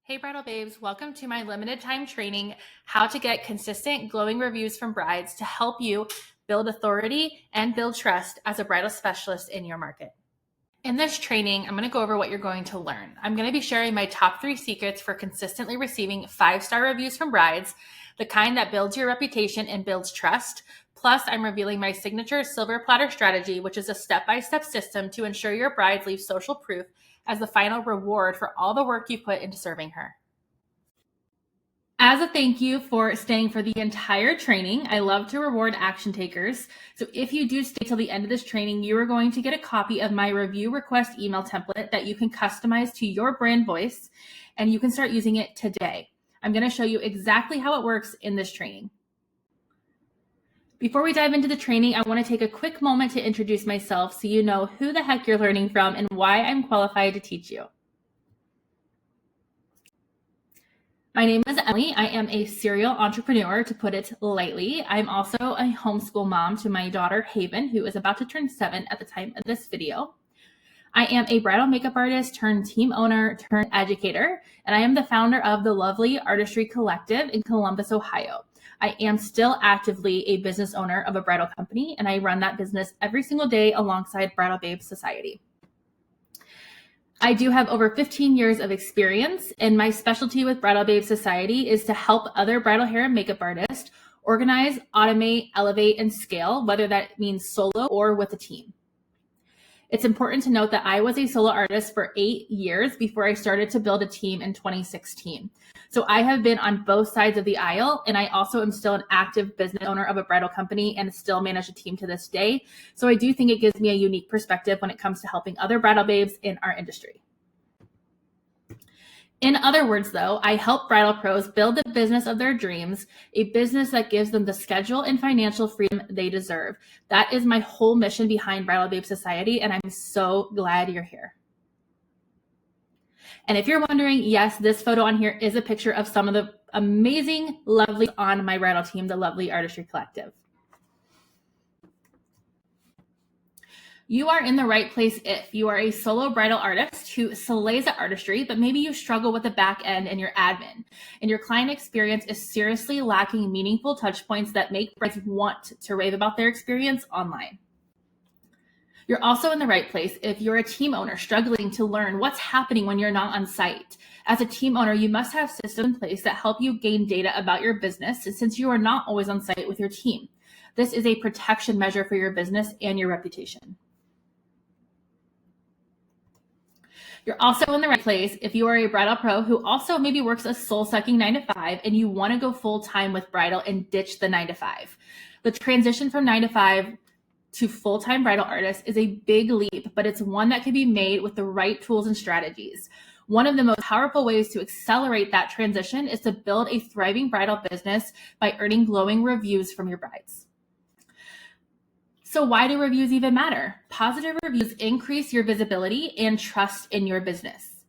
Hey Bridal Babes, welcome to my limited time training, How to Get Consistent Glowing Reviews from Brides to help you build authority and build trust as a bridal specialist in your market. In this training, I'm going to go over what you're going to learn. I'm going to be sharing my top 3 secrets for consistently receiving 5-star reviews from brides, the kind that builds your reputation and builds trust. Plus, I'm revealing my signature Silver Platter Strategy, which is a step-by-step system to ensure your brides leave social proof as the final reward for all the work you put into serving her. As a thank you for staying for the entire training, I love to reward action takers. So if you do stay till the end of this training, you are going to get a copy of my review request email template that you can customize to your brand voice, and you can start using it today. I'm going to show you exactly how it works in this training. Before we dive into the training, I want to take a quick moment to introduce myself so you know who the heck you're learning from and why I'm qualified to teach you. My name is Emily. I am a serial entrepreneur, to put it lightly. I'm also a homeschool mom to my daughter, Haven, who is about to turn 7 at the time of this video. I am a bridal makeup artist turned team owner turned educator, and I am the founder of the Lovely Artistry Collective in Columbus, Ohio. I am still actively a business owner of a bridal company, and I run that business every single day alongside Bridal Babes Society. I do have over 15 years of experience, and my specialty with Bridal Babes Society is to help other bridal hair and makeup artists organize, automate, elevate, and scale, whether that means solo or with a team. It's important to note that I was a solo artist for 8 years before I started to build a team in 2016. So I have been on both sides of the aisle, and I also am still an active business owner of a bridal company and still manage a team to this day. So I do think it gives me a unique perspective when it comes to helping other bridal babes in our industry. In other words, though, I help bridal pros build the business of their dreams, a business that gives them the schedule and financial freedom they deserve. That is my whole mission behind Bridal Babes Society, and I'm so glad you're here. And if you're wondering, yes, this photo on here is a picture of some of the amazing lovely on my bridal team, the Lovely Artistry Collective. You are in the right place if you are a solo bridal artist who slays at artistry, but maybe you struggle with the back end and your admin, and your client experience is seriously lacking meaningful touch points that make brides want to rave about their experience online. You're also in the right place if you're a team owner struggling to learn what's happening when you're not on site. As a team owner, you must have systems in place that help you gain data about your business since you are not always on site with your team. This is a protection measure for your business and your reputation. You're also in the right place if you are a bridal pro who also maybe works a soul-sucking 9-to-5 and you want to go full-time with bridal and ditch the 9-to-5. The transition from 9-to-5 to full-time bridal artist is a big leap, but it's one that can be made with the right tools and strategies. One of the most powerful ways to accelerate that transition is to build a thriving bridal business by earning glowing reviews from your brides. So why do reviews even matter? Positive reviews increase your visibility and trust in your business.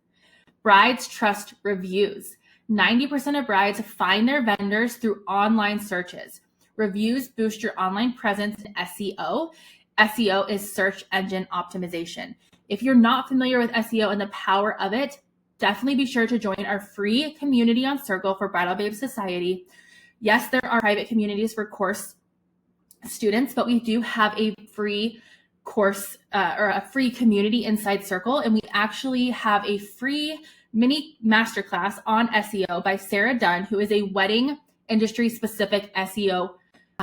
Brides trust reviews. 90% of brides find their vendors through online searches. Reviews boost your online presence in SEO. SEO is search engine optimization. If you're not familiar with SEO and the power of it, definitely be sure to join our free community on Circle for Bridal Babes Society. Yes, there are private communities for course students, but we do have a free course or a free community inside Circle, and we actually have a free mini masterclass on SEO by Sarah Dunn, who is a wedding industry specific SEO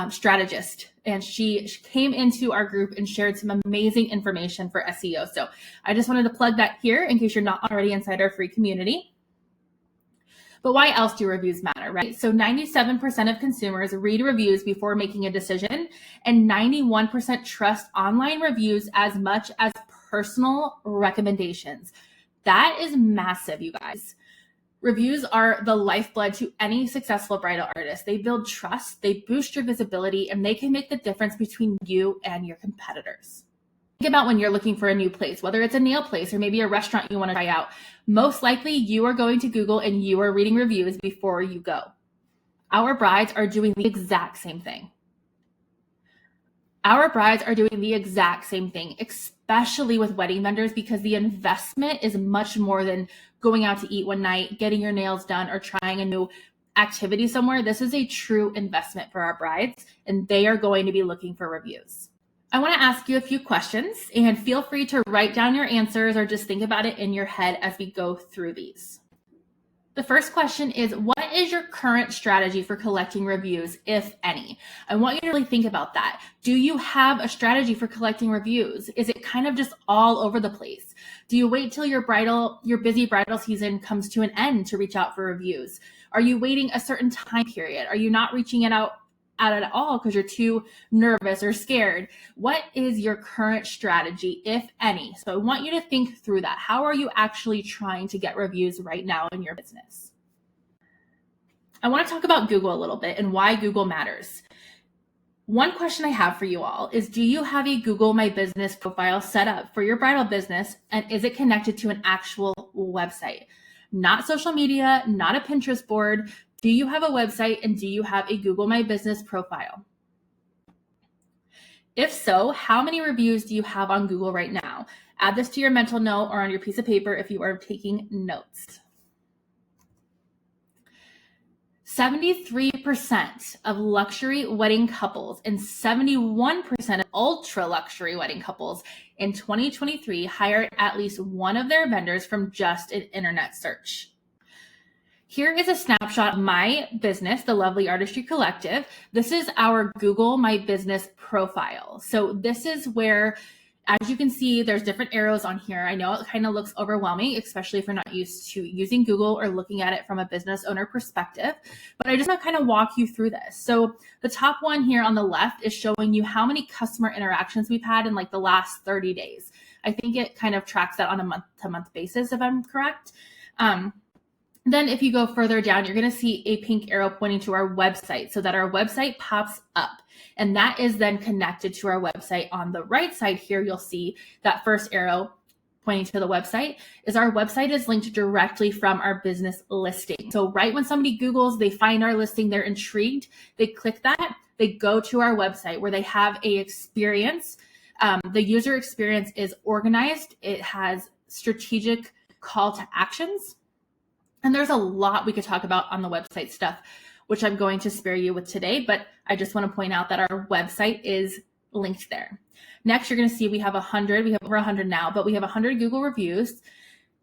strategist, and she came into our group and shared some amazing information for SEO. So I just wanted to plug that here in case you're not already inside our free community. But why else do reviews matter, right? So 97% of consumers read reviews before making a decision, and 91% trust online reviews as much as personal recommendations. That is massive, you guys. Reviews are the lifeblood to any successful bridal artist. They build trust, they boost your visibility, and they can make the difference between you and your competitors. Think about when you're looking for a new place, whether it's a nail place or maybe a restaurant you want to try out. Most likely you are going to Google and you are reading reviews before you go. Our brides are doing the exact same thing. Our brides are doing the exact same thing, especially with wedding vendors, because the investment is much more than going out to eat one night, getting your nails done, or trying a new activity somewhere, this is a true investment for our brides, and they are going to be looking for reviews. I want to ask you a few questions, and feel free to write down your answers or just think about it in your head as we go through these. The first question is, what is your current strategy for collecting reviews, if any? I want you to really think about that. Do you have a strategy for collecting reviews? Is it kind of just all over the place? Do you wait till your busy bridal season comes to an end to reach out for reviews? Are you waiting a certain time period? Are you not reaching it out at all because you're too nervous or scared? What is your current strategy, if any? So I want you to think through that. How are you actually trying to get reviews right now in your business? I want to talk about Google a little bit and why Google matters. One question I have for you all is, do you have a Google My Business profile set up for your bridal business, and is it connected to an actual website? Not social media, not a Pinterest board. Do you have a website, and do you have a Google My Business profile? If so, how many reviews do you have on Google right now? Add this to your mental note or on your piece of paper if you are taking notes. 73% of luxury wedding couples and 71% of ultra luxury wedding couples in 2023 hired at least one of their vendors from just an internet search. Here is a snapshot of my business, the Lovely Artistry Collective. This is our Google My Business profile. So this is where, as you can see, there's different arrows on here. I know it kind of looks overwhelming, especially if you're not used to using Google or looking at it from a business owner perspective, but I just want to kind of walk you through this. So the top one here on the left is showing you how many customer interactions we've had in like the last 30 days. I think it kind of tracks that on a month-to-month basis, if I'm correct. Then if you go further down, you're going to see a pink arrow pointing to our website so that our website pops up. And that is then connected to our website. On the right side here, you'll see that first arrow pointing to the website is our website is linked directly from our business listing. So right when somebody Googles, they find our listing, they're intrigued, they click that, they go to our website where they have a experience. The user experience is organized. It has strategic call to actions. And there's a lot we could talk about on the website stuff, which I'm going to spare you with today, but I just want to point out that our website is linked there. Next, you're going to see we have over 100 now, but we have 100 Google reviews.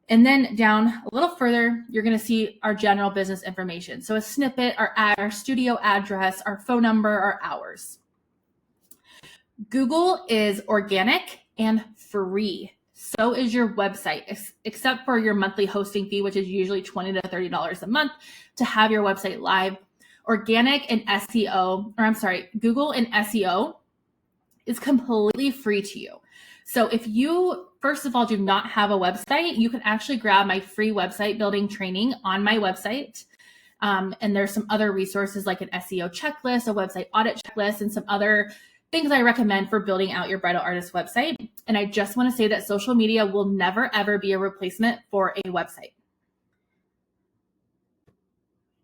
And then down a little further, you're going to see our general business information. So a snippet, our studio address, our phone number, our hours. Google is organic and free. So is your website, except for your monthly hosting fee, which is usually $20 to $30 a month to have your website live. Organic and Google and SEO is completely free to you. So if you, first of all, do not have a website, you can actually grab my free website building training on my website. And there's some other resources like an SEO checklist, a website audit checklist, and some other things I recommend for building out your bridal artist website. And I just want to say that social media will never, ever be a replacement for a website.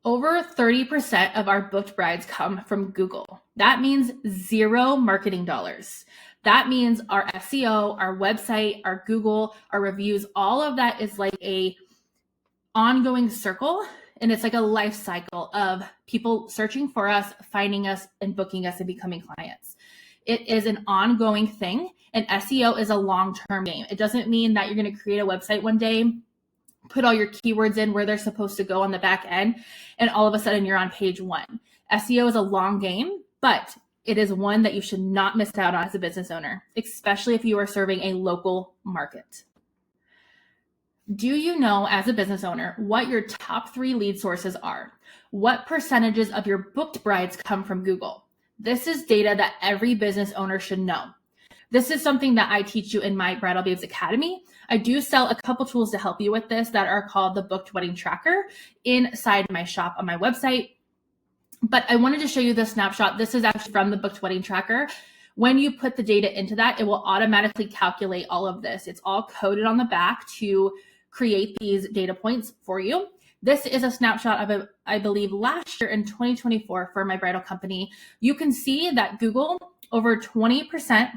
Over 30% of our booked brides come from Google. That means zero marketing dollars. That means our SEO, our website, our Google, our reviews, all of that is like a ongoing circle. And it's like a life cycle of people searching for us, finding us, and booking us and becoming clients. It is an ongoing thing, and SEO is a long-term game. It doesn't mean that you're going to create a website one day, put all your keywords in where they're supposed to go on the back end, and all of a sudden you're on page one. SEO is a long game, but it is one that you should not miss out on as a business owner, especially if you are serving a local market. Do you know, as a business owner, what your top 3 lead sources are? What percentages of your booked brides come from Google? This is data that every business owner should know. This is something that I teach you in my Bridal Babes Academy. I do sell a couple tools to help you with this that are called the Booked Wedding Tracker inside my shop on my website. But I wanted to show you this snapshot. This is actually from the Booked Wedding Tracker. When you put the data into that, it will automatically calculate all of this. It's all coded on the back to create these data points for you. This is a snapshot of, I believe, last year in 2024 for my bridal company. You can see that Google, over 20%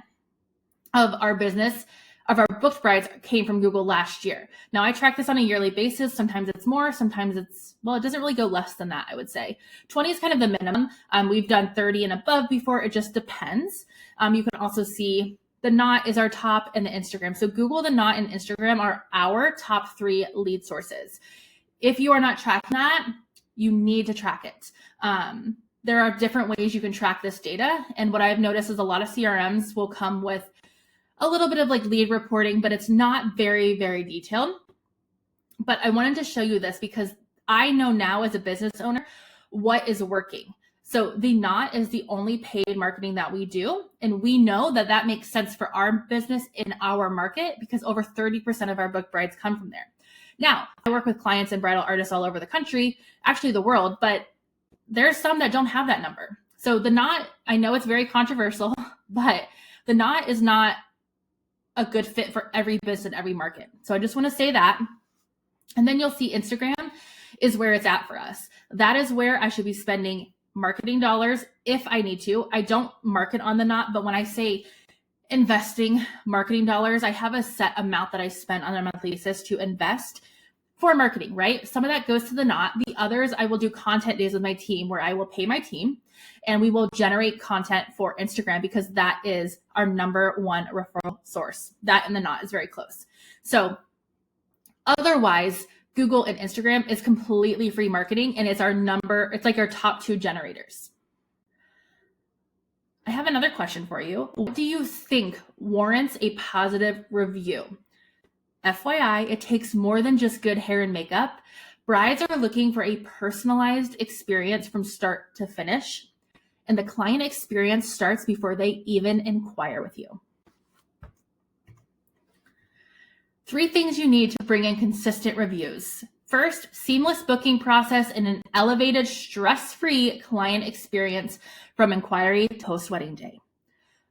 of our business, of our booked brides came from Google last year. Now I track this on a yearly basis. Sometimes it's more, sometimes it's, well, it doesn't really go less than that, I would say. 20 is kind of the minimum. We've done 30 and above before. It just depends. You can also see the Knot is our top, and the Instagram. So Google, the Knot, and Instagram are our top 3 lead sources. If you are not tracking that, you need to track it. There are different ways you can track this data. And what I've noticed is a lot of CRMs will come with a little bit of like lead reporting, but it's not very, very detailed. But I wanted to show you this because I know now as a business owner what is working. So the Knot is the only paid marketing that we do. And we know that that makes sense for our business in our market because over 30% of our booked brides come from there. Now, I work with clients and bridal artists all over the country, actually the world, but there's some that don't have that number. So the Knot, I know it's very controversial, but the Knot is not a good fit for every business and every market. So I just want to say that. And then you'll see Instagram is where it's at for us. That is where I should be spending marketing dollars if I need to. I don't market on the Knot, but when I say investing marketing dollars, I have a set amount that I spend on a monthly basis to invest for marketing, right? Some of that goes to the Knot. The others, I will do content days with my team where I will pay my team and we will generate content for Instagram because that is our number 1 referral source. That and the Knot is very close. So otherwise, Google and Instagram is completely free marketing and it's like our top 2 generators. I have another question for you. What do you think warrants a positive review? FYI, it takes more than just good hair and makeup. Brides are looking for a personalized experience from start to finish, and the client experience starts before they even inquire with you. 3 things you need to bring in consistent reviews. First, seamless booking process and an elevated, stress-free client experience from inquiry to post-wedding day.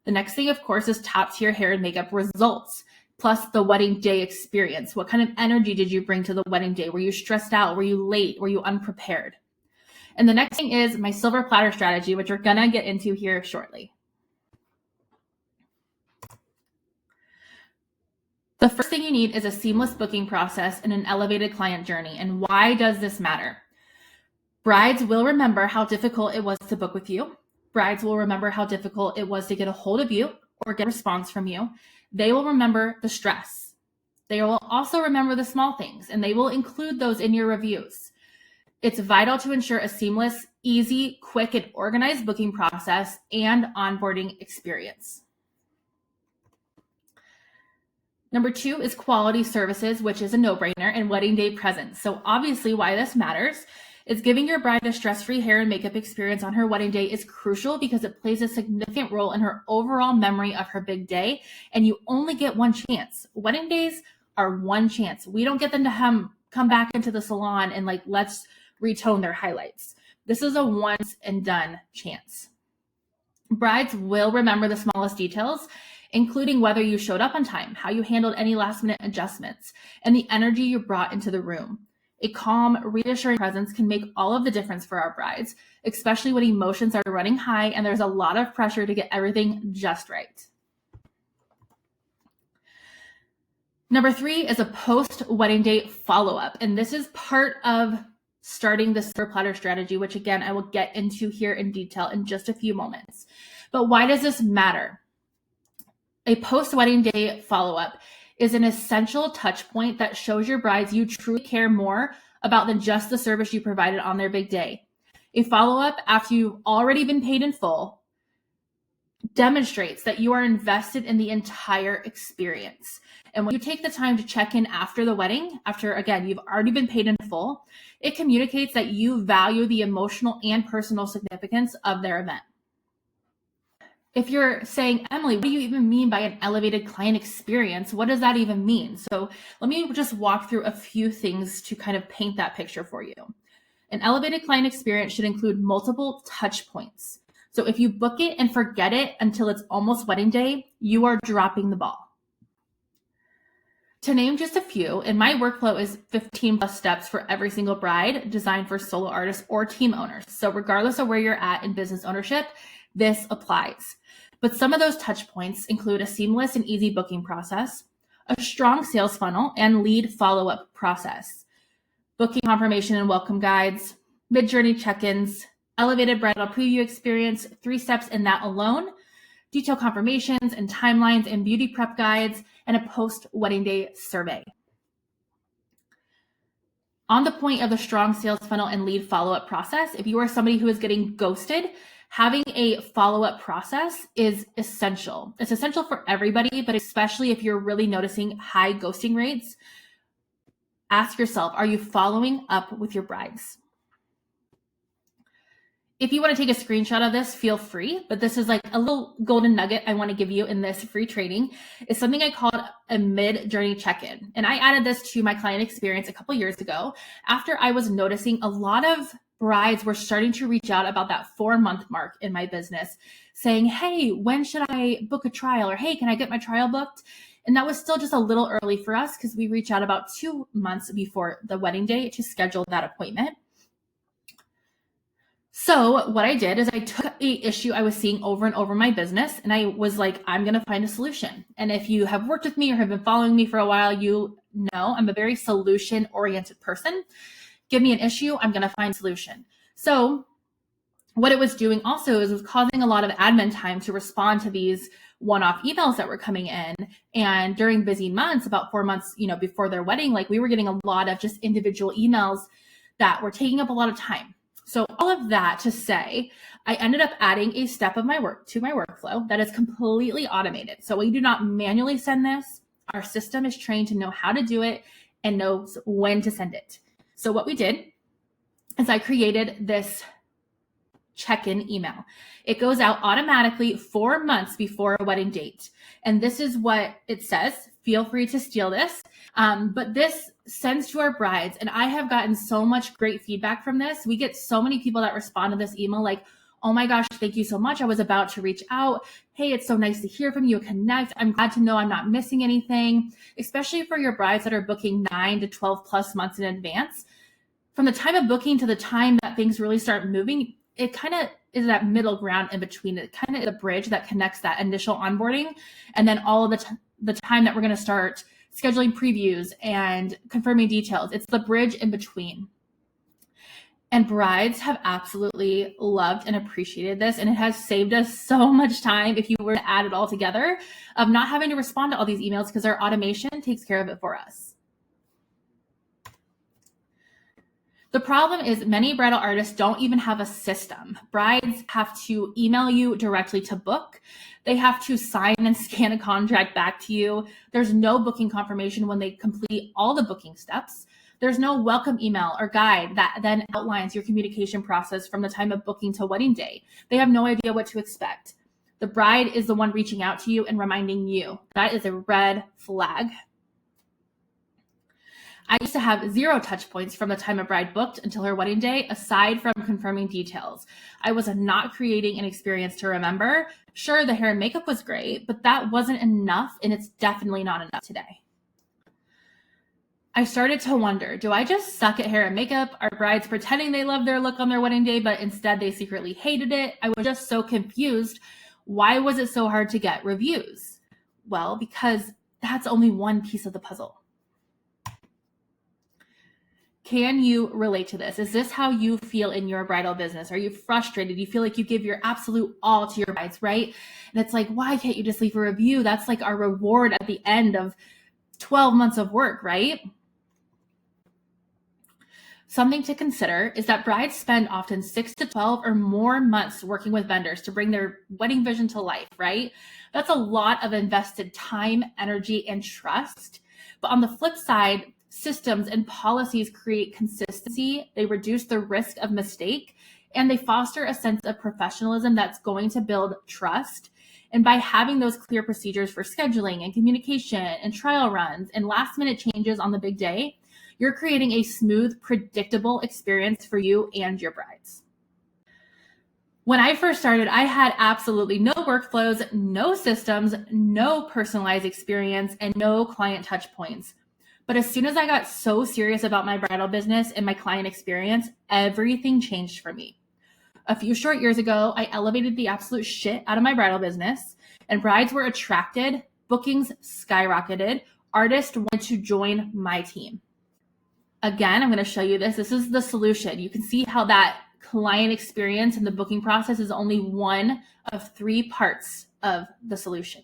The next thing, of course, is top-tier hair and makeup results, plus the wedding day experience. What kind of energy did you bring to the wedding day? Were you stressed out? Were you late? Were you unprepared? And the next thing is my Silver Platter Strategy, which we're going to get into here shortly. The first thing you need is a seamless booking process and an elevated client journey. And why does this matter? Brides will remember how difficult it was to book with you. Brides will remember how difficult it was to get a hold of you or get a response from you. They will remember the stress. They will also remember the small things, and they will include those in your reviews. It's vital to ensure a seamless, easy, quick, and organized booking process and onboarding experience. Number 2 is quality services, which is a no-brainer, and wedding day presents. So obviously why this matters is giving your bride a stress-free hair and makeup experience on her wedding day is crucial because it plays a significant role in her overall memory of her big day, and you only get one chance. Wedding days are one chance. We don't get them to come back into the salon and let's retone their highlights. This is a once and done chance. Brides will remember the smallest details, including whether you showed up on time, how you handled any last-minute adjustments, and the energy you brought into the room. A calm, reassuring presence can make all of the difference for our brides, especially when emotions are running high and there's a lot of pressure to get everything just right. Number 3 is a post-wedding day follow-up, and this is part of starting the Silver Platter Strategy, which again, I will get into here in detail in just a few moments. But why does this matter? A post-wedding day follow-up is an essential touch point that shows your brides you truly care more about than just the service you provided on their big day. A follow-up after you've already been paid in full demonstrates that you are invested in the entire experience. And when you take the time to check in after the wedding, after, again, you've already been paid in full, it communicates that you value the emotional and personal significance of their event. If you're saying, Emily, what do you even mean by an elevated client experience? What does that even mean? So let me just walk through a few things to kind of paint that picture for you. An elevated client experience should include multiple touch points. So if you book it and forget it until it's almost wedding day, you are dropping the ball. To name just a few, and my workflow is 15 plus steps for every single bride designed for solo artists or team owners. So regardless of where you're at in business ownership, this applies. But some of those touch points include a seamless and easy booking process, a strong sales funnel and lead follow-up process, booking confirmation and welcome guides, mid-journey check-ins, elevated bridal preview experience, 3 steps in that alone, detailed confirmations and timelines and beauty prep guides, and a post-wedding day survey. On the point of the strong sales funnel and lead follow-up process, if you are somebody who is getting ghosted, having a follow-up process is essential. It's essential for everybody, but especially if you're really noticing high ghosting rates, ask yourself, are you following up with your brides? If you want to take a screenshot of this, feel free, but this is like a little golden nugget I want to give you in this free training. It's something I called a mid-journey check-in. And I added this to my client experience a couple years ago after I was noticing a lot of brides were starting to reach out about that 4-month mark in my business, saying, hey, when should I book a trial? Or hey, can I get my trial booked? And that was still just a little early for us because we reach out about 2 months before the wedding day to schedule that appointment. So what I did is I took an issue I was seeing over and over in my business, and I was like, I'm going to find a solution. And if you have worked with me or have been following me for a while, you know I'm a very solution-oriented person. Give me an issue, I'm going to find a solution. So what it was doing also is it was causing a lot of admin time to respond to these one-off emails that were coming in. And during busy months, about 4 months, before their wedding, like we were getting a lot of just individual emails that were taking up a lot of time. So all of that to say, I ended up adding a step of my work to my workflow that is completely automated. So we do not manually send this. Our system is trained to know how to do it and knows when to send it. So what we did is I created this check-in email. It goes out automatically 4 months before a wedding date. And this is what it says. Feel free to steal this. But this sends to our brides. And I have gotten so much great feedback from this. We get so many people that respond to this email like, oh my gosh, thank you so much. I was about to reach out. Hey, it's so nice to hear from you, connect. I'm glad to know I'm not missing anything, especially for your brides that are booking 9 to 12 plus months in advance. From the time of booking to the time that things really start moving, it kind of is that middle ground in between. It kind of is a bridge that connects that initial onboarding and then all of the time that we're going to start scheduling previews and confirming details. It's the bridge in between. And brides have absolutely loved and appreciated this. And it has saved us so much time if you were to add it all together of not having to respond to all these emails because our automation takes care of it for us. The problem is many bridal artists don't even have a system. Brides have to email you directly to book. They have to sign and scan a contract back to you. There's no booking confirmation when they complete all the booking steps. There's no welcome email or guide that then outlines your communication process from the time of booking to wedding day. They have no idea what to expect. The bride is the one reaching out to you and reminding you. That is a red flag. I used to have 0 touch points from the time a bride booked until her wedding day, aside from confirming details. I was not creating an experience to remember. Sure, the hair and makeup was great, but that wasn't enough, and it's definitely not enough today. I started to wonder, do I just suck at hair and makeup? Are brides pretending they love their look on their wedding day, but instead they secretly hated it? I was just so confused. Why was it so hard to get reviews? Well, because that's only one piece of the puzzle. Can you relate to this? Is this how you feel in your bridal business? Are you frustrated? You feel like you give your absolute all to your brides, right? And it's like, why can't you just leave a review? That's like our reward at the end of 12 months of work, right? Something to consider is that brides spend often 6 to 12 or more months working with vendors to bring their wedding vision to life, right? That's a lot of invested time, energy, and trust. But on the flip side, systems and policies create consistency, they reduce the risk of mistake, and they foster a sense of professionalism that's going to build trust. And by having those clear procedures for scheduling and communication and trial runs and last minute changes on the big day, you're creating a smooth, predictable experience for you and your brides. When I first started, I had absolutely no workflows, no systems, no personalized experience, and no client touch points. But as soon as I got so serious about my bridal business and my client experience, everything changed for me. A few short years ago, I elevated the absolute shit out of my bridal business, and brides were attracted, bookings skyrocketed, artist wanted to join my team. Again, I'm going to show you this. This is the solution. You can see how that client experience and the booking process is only one of 3 parts of the solution.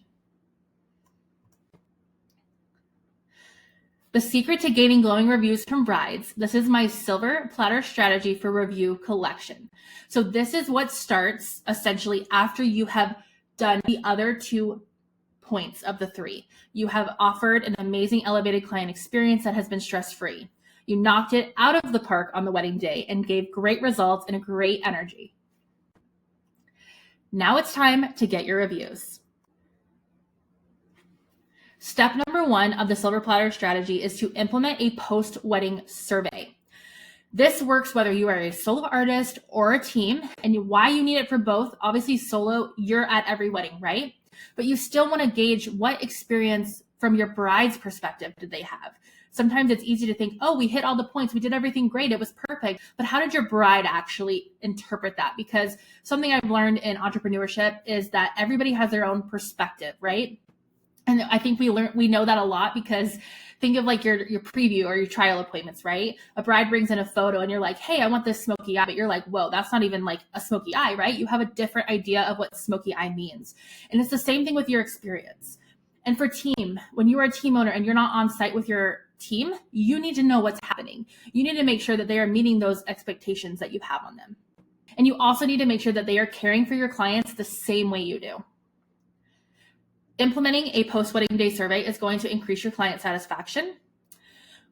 The secret to gaining glowing reviews from brides. This is my Silver Platter Strategy for Review collection. So this is what starts essentially after you have done the other 2 points of the 3. You have offered an amazing elevated client experience that has been stress-free. You knocked it out of the park on the wedding day and gave great results and a great energy. Now it's time to get your reviews. Step number 1 of the Silver Platter Strategy is to implement a post-wedding survey. This works whether you are a solo artist or a team, and why you need it for both. Obviously, solo, you're at every wedding, right? But you still want to gauge what experience from your bride's perspective did they have. Sometimes it's easy to think, oh, we hit all the points, we did everything great, it was perfect. But how did your bride actually interpret that? Because something I've learned in entrepreneurship is that everybody has their own perspective, right? And I think we know that a lot because think of like your preview or your trial appointments, right? A bride brings in a photo and you're like, hey, I want this smoky eye. But you're like, whoa, that's not even like a smoky eye, right? You have a different idea of what smoky eye means. And it's the same thing with your experience. And for team, when you are a team owner and you're not on site with your team, you need to know what's happening. You need to make sure that they are meeting those expectations that you have on them. And you also need to make sure that they are caring for your clients the same way you do. Implementing a post-wedding day survey is going to increase your client satisfaction.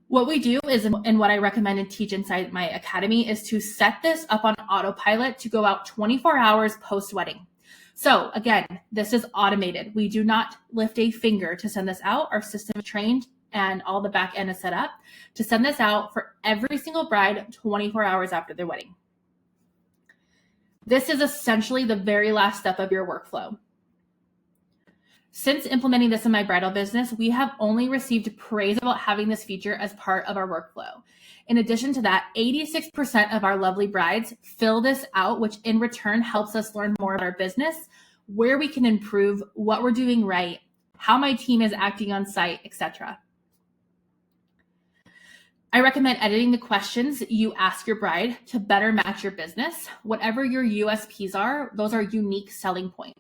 What we do is, and what I recommend and teach inside my academy, is to set this up on autopilot to go out 24 hours post-wedding. So again, this is automated. We do not lift a finger to send this out. Our system is trained and all the back end is set up to send this out for every single bride 24 hours after their wedding. This is essentially the very last step of your workflow. Since implementing this in my bridal business, we have only received praise about having this feature as part of our workflow. In addition to that, 86% of our lovely brides fill this out, which in return helps us learn more about our business, where we can improve, what we're doing right, how my team is acting on site, etc. I recommend editing the questions you ask your bride to better match your business. Whatever your USPs are, those are unique selling points.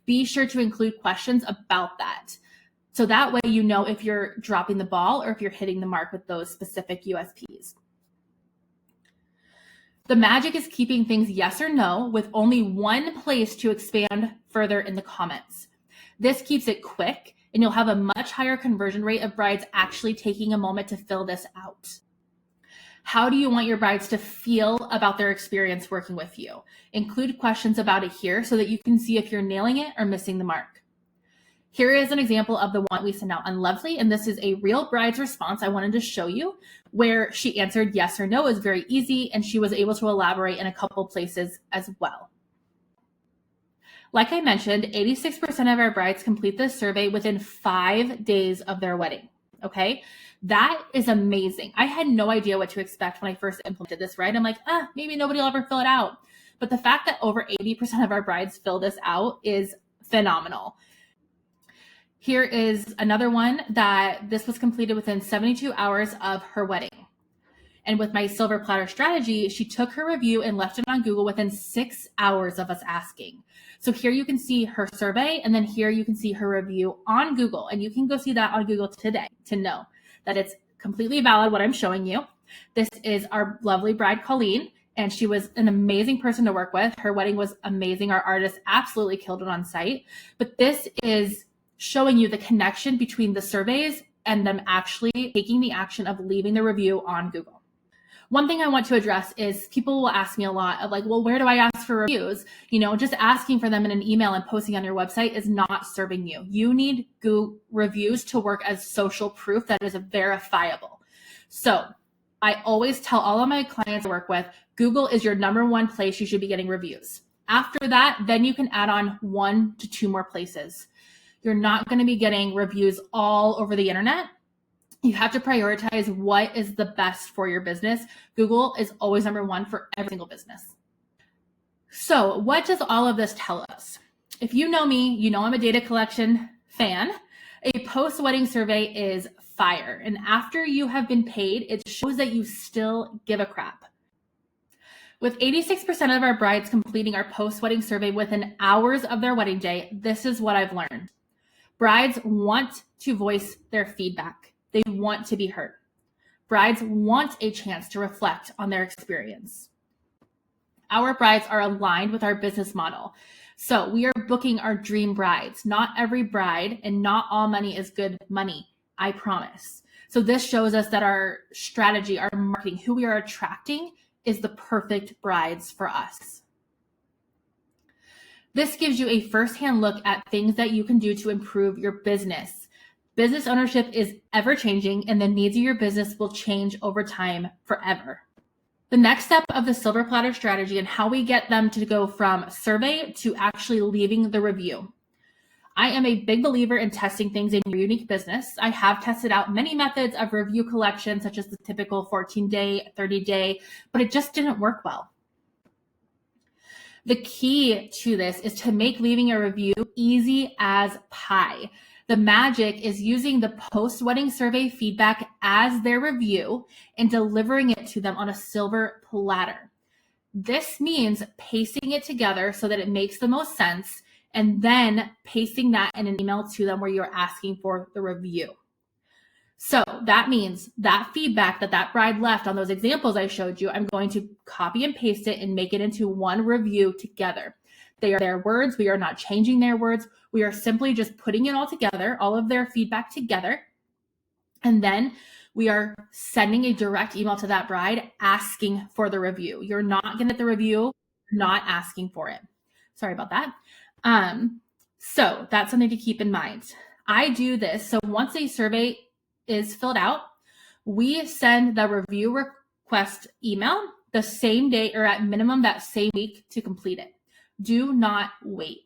Be sure to include questions about that. So that way you know if you're dropping the ball or if you're hitting the mark with those specific USPs. The magic is keeping things yes or no with only one place to expand further in the comments. This keeps it quick and you'll have a much higher conversion rate of brides actually taking a moment to fill this out. How do you want your brides to feel about their experience working with you? Include questions about it here so that you can see if you're nailing it or missing the mark. Here is an example of the one we sent out on Lovely, and this is a real bride's response I wanted to show you, where she answered yes or no. It was very easy, and she was able to elaborate in a couple places as well. Like I mentioned, 86% of our brides complete this survey within 5 days of their wedding, okay? That is amazing. I had no idea what to expect when I first implemented this, right? I'm like, maybe nobody will ever fill it out. But the fact that over 80% of our brides fill this out is phenomenal. Here is another one that this was completed within 72 hours of her wedding. And with my Silver Platter Strategy, she took her review and left it on Google within 6 hours of us asking. So here you can see her survey, and then here you can see her review on Google. And you can go see that on Google today to know that it's completely valid what I'm showing you. This is our lovely bride, Colleen, and she was an amazing person to work with. Her wedding was amazing. Our artist absolutely killed it on site. But this is showing you the connection between the surveys and them actually taking the action of leaving the review on Google. One thing I want to address is people will ask me a lot of like, well, where do I ask for reviews? You know, just asking for them in an email and posting on your website is not serving you. You need Google reviews to work as social proof that is verifiable. So I always tell all of my clients I work with, Google is your number one place you should be getting reviews. After that, then you can add on 1 to 2 more places. You're not going to be getting reviews all over the internet. You have to prioritize what is the best for your business. Google is always number one for every single business. So what does all of this tell us? If you know me, you know I'm a data collection fan. A post-wedding survey is fire. And after you have been paid, it shows that you still give a crap. With 86% of our brides completing our post-wedding survey within hours of their wedding day, this is what I've learned. Brides want to voice their feedback. They want to be heard. Brides want a chance to reflect on their experience. Our brides are aligned with our business model. So we are booking our dream brides. Not every bride and not all money is good money, I promise. So this shows us that our strategy, our marketing, who we are attracting is the perfect brides for us. This gives you a firsthand look at things that you can do to improve your business. Business ownership is ever changing and the needs of your business will change over time forever. The next step of the Silver Platter strategy and how we get them to go from survey to actually leaving the review. I am a big believer in testing things in your unique business. I have tested out many methods of review collection, such as the typical 14-day, 30-day, but it just didn't work well. The key to this is to make leaving a review easy as pie. The magic is using the post-wedding survey feedback as their review and delivering it to them on a silver platter. This means pasting it together so that it makes the most sense and then pasting that in an email to them where you're asking for the review. So that means that feedback that bride left on those examples I showed you, I'm going to copy and paste it and make it into one review together. They are their words. We are not changing their words. We are simply just putting it all together, all of their feedback together. And then we are sending a direct email to that bride asking for the review. You're not going to get the review, not asking for it. Sorry about that. So that's something to keep in mind. I do this. So once a survey is filled out, we send the review request email the same day or at minimum that same week to complete it. Do not wait.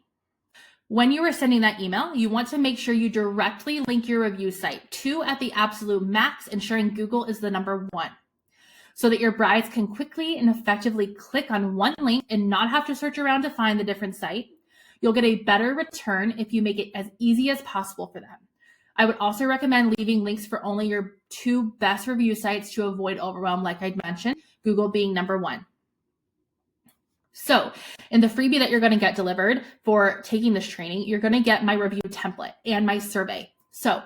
When you are sending that email, you want to make sure you directly link your review site, 2 at the absolute max, ensuring Google is the number 1, so that your brides can quickly and effectively click on one link and not have to search around to find the different site. You'll get a better return if you make it as easy as possible for them. I would also recommend leaving links for only your 2 best review sites to avoid overwhelm, like I mentioned, Google being number 1. So in the freebie that you're going to get delivered for taking this training, you're going to get my review template and my survey. So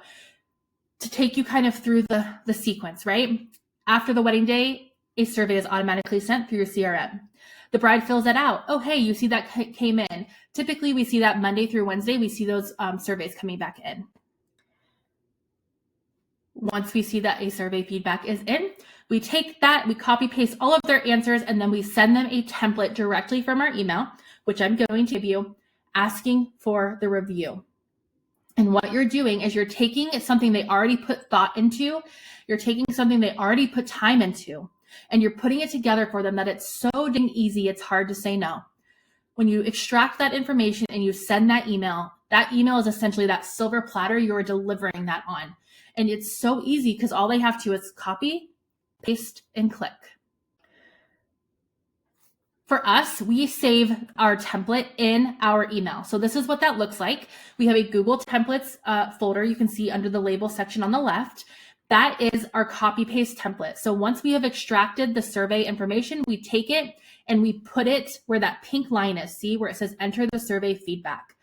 to take you kind of through the sequence, right? After the wedding day, a survey is automatically sent through your CRM. The bride fills that out. Oh, hey, you see that came in. Typically, we see that Monday through Wednesday, we see those surveys coming back in. Once we see that a survey feedback is in, we take that, we copy paste all of their answers, and then we send them a template directly from our email, which I'm going to give you, asking for the review. And what you're doing is you're taking something they already put thought into, you're taking something they already put time into, and you're putting it together for them that it's so dang easy, it's hard to say no. When you extract that information and you send that email is essentially that silver platter you're delivering that on. And it's so easy because all they have to is copy, paste, and click. For us, we save our template in our email. So this is what that looks like. We have a Google Templates folder you can see under the label section on the left. That is our copy paste template. So once we have extracted the survey information, we take it and we put it where that pink line is. See where it says enter the survey feedback.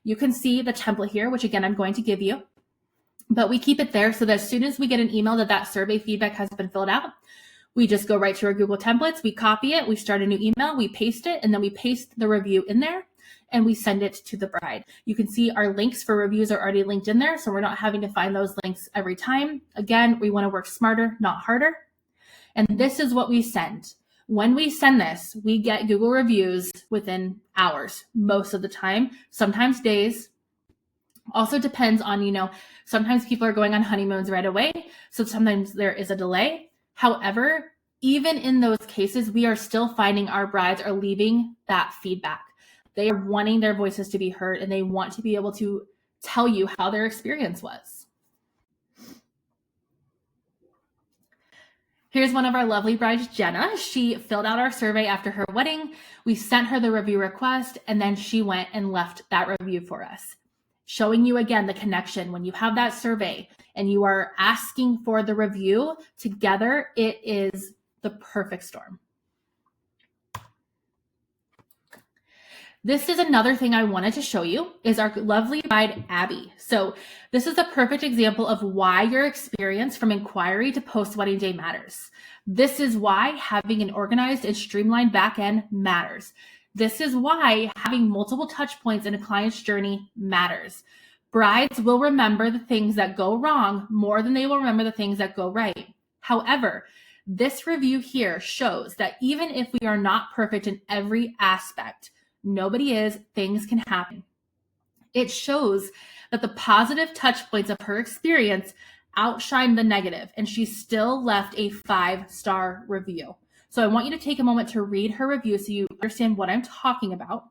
You can see the template here, which again, I'm going to give you. But we keep it there so that as soon as we get an email that survey feedback has been filled out, we just go right to our Google Templates, we copy it, we start a new email, we paste it, and then we paste the review in there, and we send it to the bride. You can see our links for reviews are already linked in there, so we're not having to find those links every time. Again, we want to work smarter, not harder. And this is what we send. When we send this, we get Google reviews within hours, most of the time, sometimes days. Also depends on, sometimes people are going on honeymoons right away. So sometimes there is a delay. However, even in those cases, we are still finding our brides are leaving that feedback. They are wanting their voices to be heard and they want to be able to tell you how their experience was. Here's one of our lovely brides, Jenna. She filled out our survey after her wedding. We sent her the review request and then she went and left that review for us. showing you again the connection. When you have that survey and you are asking for the review together, it is the perfect storm. This is another thing I wanted to show you is our lovely bride, Abby. So this is a perfect example of why your experience from inquiry to post-wedding day matters. This is why having an organized and streamlined back end matters. This is why having multiple touch points in a client's journey matters. Brides will remember the things that go wrong more than they will remember the things that go right. However, this review here shows that even if we are not perfect in every aspect, nobody is, things can happen. It shows that the positive touch points of her experience outshine the negative, and she still left a 5-star review. So I want you to take a moment to read her review so you understand what I'm talking about.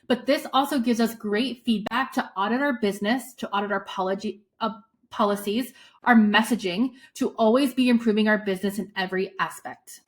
But this also gives us great feedback to audit our business, to audit our policies, our messaging, to always be improving our business in every aspect.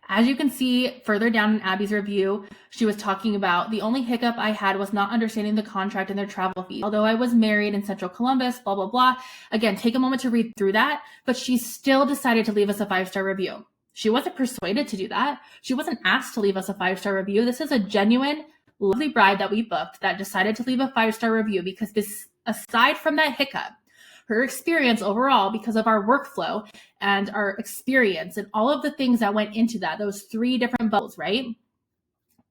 As you can see further down in Abby's review, she was talking about the only hiccup I had was not understanding the contract and their travel fees. Although I was married in Central Columbus, blah, blah, blah. Again, take a moment to read through that, but she still decided to leave us a 5-star review. She wasn't persuaded to do that. She wasn't asked to leave us a 5-star review. This is a genuine, lovely bride that we booked that decided to leave a 5-star review because this, aside from that hiccup, her experience overall, because of our workflow and our experience and all of the things that went into that, those 3 different bubbles, right?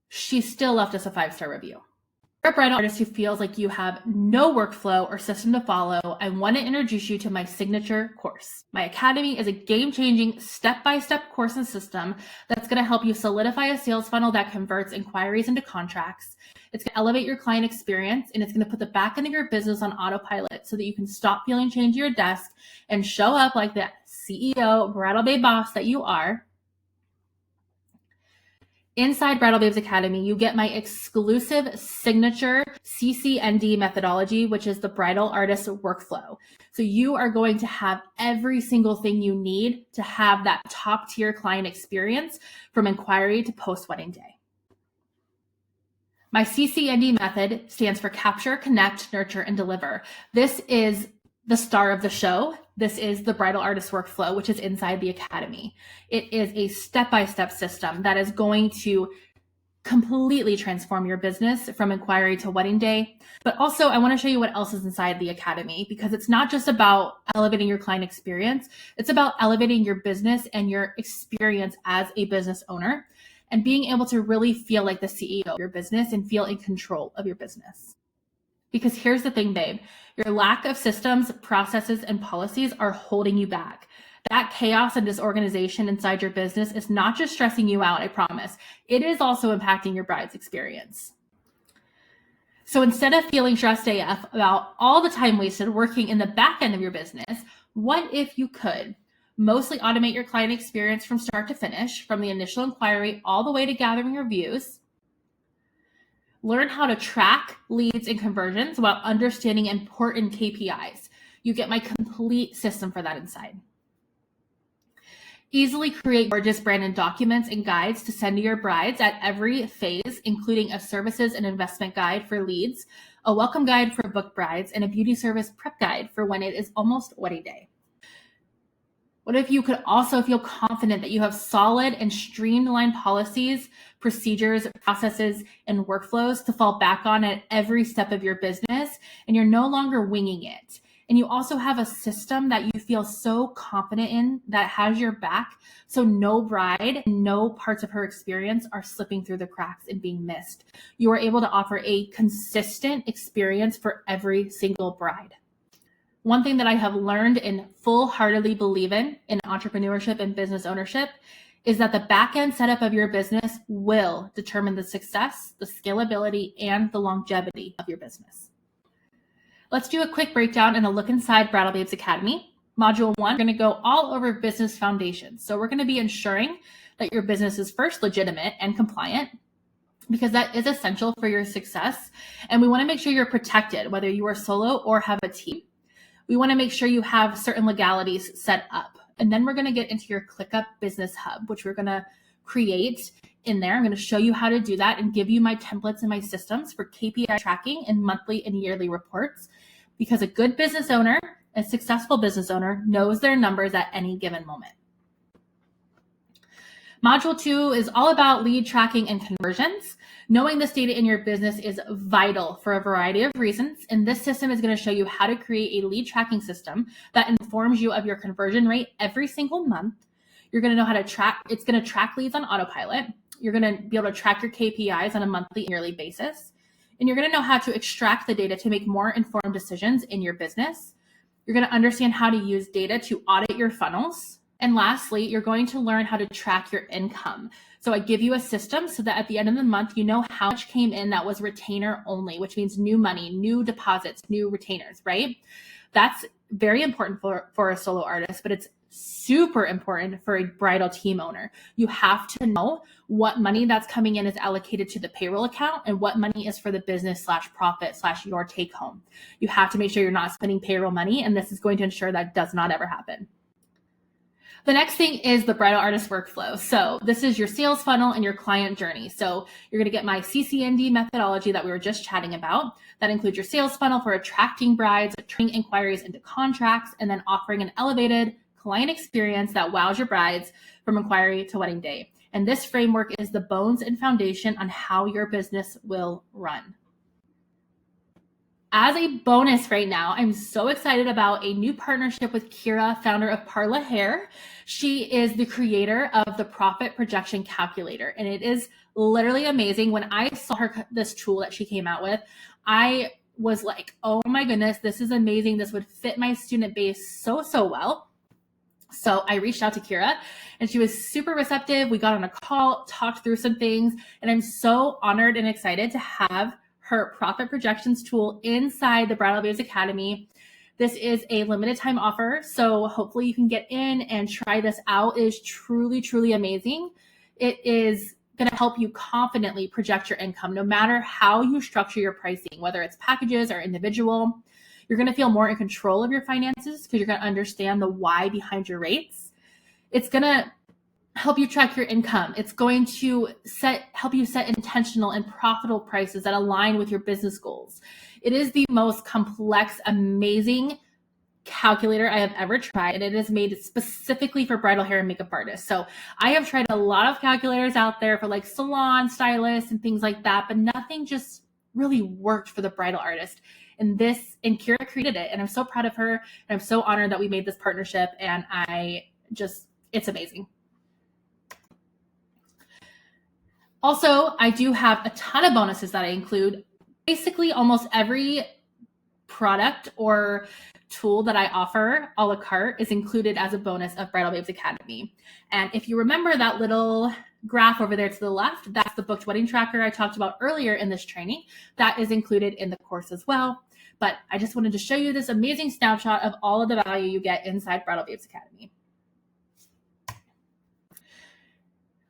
She still left us a 5-star review. If you're a bridal artist who feels like you have no workflow or system to follow, I want to introduce you to my signature course. My academy is a game-changing, step-by-step course and system that's going to help you solidify a sales funnel that converts inquiries into contracts. It's going to elevate your client experience, and it's going to put the back end of your business on autopilot so that you can stop feeling chained to your desk and show up like the CEO, Bridal Babe boss that you are. Inside Bridal Babes Academy, you get my exclusive signature CCND methodology, which is the bridal artist workflow. So you are going to have every single thing you need to have that top tier client experience from inquiry to post-wedding day. My CCND method stands for Capture, Connect, Nurture, and Deliver. This is the star of the show. This is the bridal artist workflow, which is inside the academy. It is a step-by-step system that is going to completely transform your business from inquiry to wedding day. But also, I want to show you what else is inside the academy, because it's not just about elevating your client experience. It's about elevating your business and your experience as a business owner and being able to really feel like the CEO of your business and feel in control of your business. Because here's the thing, babe, your lack of systems, processes, and policies are holding you back. That chaos and disorganization inside your business is not just stressing you out, I promise. It is also impacting your bride's experience. So instead of feeling stressed AF about all the time wasted working in the back end of your business, what if you could mostly automate your client experience from start to finish, from the initial inquiry all the way to gathering reviews? Learn how to track leads and conversions while understanding important KPIs. You get my complete system for that inside. Easily create gorgeous branded documents and guides to send to your brides at every phase, including a services and investment guide for leads, a welcome guide for booked brides, and a beauty service prep guide for when it is almost wedding day. What if you could also feel confident that you have solid and streamlined policies, procedures, processes, and workflows to fall back on at every step of your business, and you're no longer winging it? And you also have a system that you feel so confident in that has your back, so no bride, no parts of her experience are slipping through the cracks and being missed. You are able to offer a consistent experience for every single bride. One thing that I have learned and full-heartedly believe in entrepreneurship and business ownership is that the back-end setup of your business will determine the success, the scalability, and the longevity of your business. Let's do a quick breakdown and a look inside Bridal Babes Academy. Module 1, we're going to go all over business foundations. So we're going to be ensuring that your business is first legitimate and compliant, because that is essential for your success. And we want to make sure you're protected, whether you are solo or have a team. We want to make sure you have certain legalities set up. And then we're going to get into your ClickUp Business Hub, which we're going to create in there. I'm going to show you how to do that and give you my templates and my systems for KPI tracking and monthly and yearly reports, because a good business owner, a successful business owner, knows their numbers at any given moment. Module 2 is all about lead tracking and conversions. Knowing this data in your business is vital for a variety of reasons, and this system is going to show you how to create a lead tracking system that informs you of your conversion rate every single month. You're going to know how to track, it's going to track leads on autopilot. You're going to be able to track your KPIs on a monthly and yearly basis, and you're going to know how to extract the data to make more informed decisions in your business. You're going to understand how to use data to audit your funnels. And lastly, you're going to learn how to track your income. So I give you a system so that at the end of the month, you know how much came in that was retainer only, which means new money, new deposits, new retainers, right? That's very important for a solo artist, but it's super important for a bridal team owner. You have to know what money that's coming in is allocated to the payroll account and what money is for the business / profit / your take home. You have to make sure you're not spending payroll money, and this is going to ensure that does not ever happen. The next thing is the bridal artist workflow. So this is your sales funnel and your client journey. So you're going to get my CCND methodology that we were just chatting about. That includes your sales funnel for attracting brides, turning inquiries into contracts, and then offering an elevated client experience that wows your brides from inquiry to wedding day. And this framework is the bones and foundation on how your business will run. As a bonus right now, I'm so excited about a new partnership with Kira, founder of Parla Hair. She is the creator of the Profit Projection Calculator, and it is literally amazing. When I saw this tool that she came out with, I was like, oh my goodness, this is amazing. This would fit my student base so well. So I reached out to Kira, and she was super receptive. We got on a call, talked through some things, and I'm so honored and excited to have her profit projections tool inside the Bridal Babes Academy. This is a limited time offer, so hopefully you can get in and try this out. It is truly, truly amazing. It is going to help you confidently project your income, no matter how you structure your pricing, whether it's packages or individual. You're going to feel more in control of your finances because you're going to understand the why behind your rates. It's going to help you track your income. It's going to help you set intentional and profitable prices that align with your business goals. It is the most complex, amazing calculator I have ever tried, and it is made specifically for bridal hair and makeup artists. So I have tried a lot of calculators out there for like salon stylists and things like that, but nothing just really worked for the bridal artist. And Kira created it, and I'm so proud of her, and I'm so honored that we made this partnership, and it's amazing. Also, I do have a ton of bonuses that I include. Basically, almost every product or tool that I offer a la carte is included as a bonus of Bridal Babes Academy. And if you remember that little graph over there to the left, that's the booked wedding tracker I talked about earlier in this training. That is included in the course as well. But I just wanted to show you this amazing snapshot of all of the value you get inside Bridal Babes Academy.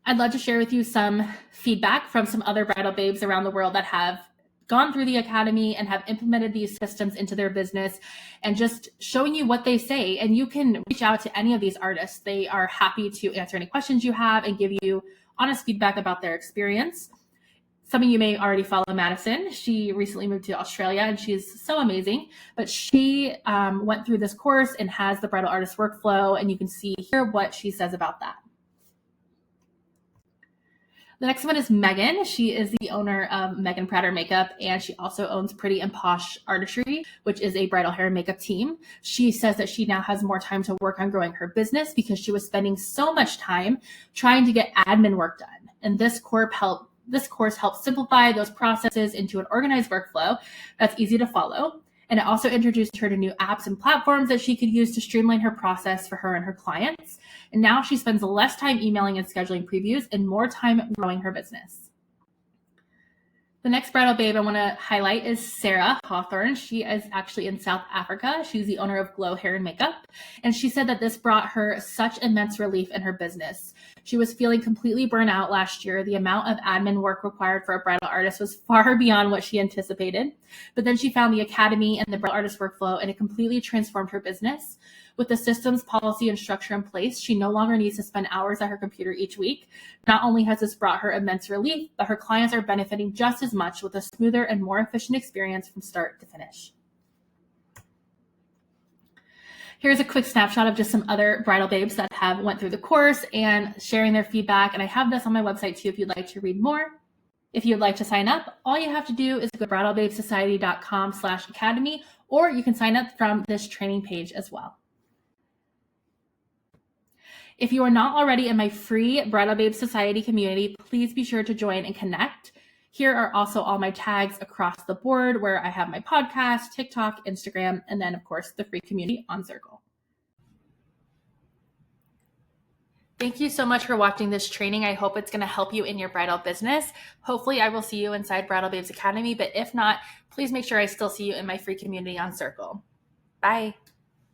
I'd love to share with you some feedback from some other bridal babes around the world that have gone through the academy and have implemented these systems into their business, and just showing you what they say. And you can reach out to any of these artists. They are happy to answer any questions you have and give you honest feedback about their experience. Some of you may already follow Madison. She recently moved to Australia, and she's so amazing. But she went through this course and has the bridal artist workflow, and you can see here what she says about that. The next one is Megan. She is the owner of Megan Prater Makeup, and she also owns Pretty and Posh Artistry, which is a bridal hair and makeup team. She says that she now has more time to work on growing her business because she was spending so much time trying to get admin work done. And this course helps simplify those processes into an organized workflow that's easy to follow. And it also introduced her to new apps and platforms that she could use to streamline her process for her and her clients. And now she spends less time emailing and scheduling previews and more time growing her business. The next bridal babe I want to highlight is Sarah Hawthorne. She is actually in South Africa. She's the owner of Glow Hair and Makeup. And she said that this brought her such immense relief in her business. She was feeling completely burnt out last year. The amount of admin work required for a bridal artist was far beyond what she anticipated. But then she found the academy and the bridal artist workflow, and it completely transformed her business. With the systems, policy, and structure in place, she no longer needs to spend hours at her computer each week. Not only has this brought her immense relief, but her clients are benefiting just as much with a smoother and more efficient experience from start to finish. Here's a quick snapshot of just some other bridal babes that have went through the course and sharing their feedback. And I have this on my website too if you'd like to read more. If you'd like to sign up, all you have to do is go to bridalbabesociety.com/academy, or you can sign up from this training page as well. If you are not already in my free Bridal Babes Society community, please be sure to join and connect. Here are also all my tags across the board where I have my podcast, TikTok, Instagram, and then of course the free community on Circle. Thank you so much for watching this training. I hope it's going to help you in your bridal business. Hopefully I will see you inside Bridal Babes Academy, but if not, please make sure I still see you in my free community on Circle. Bye.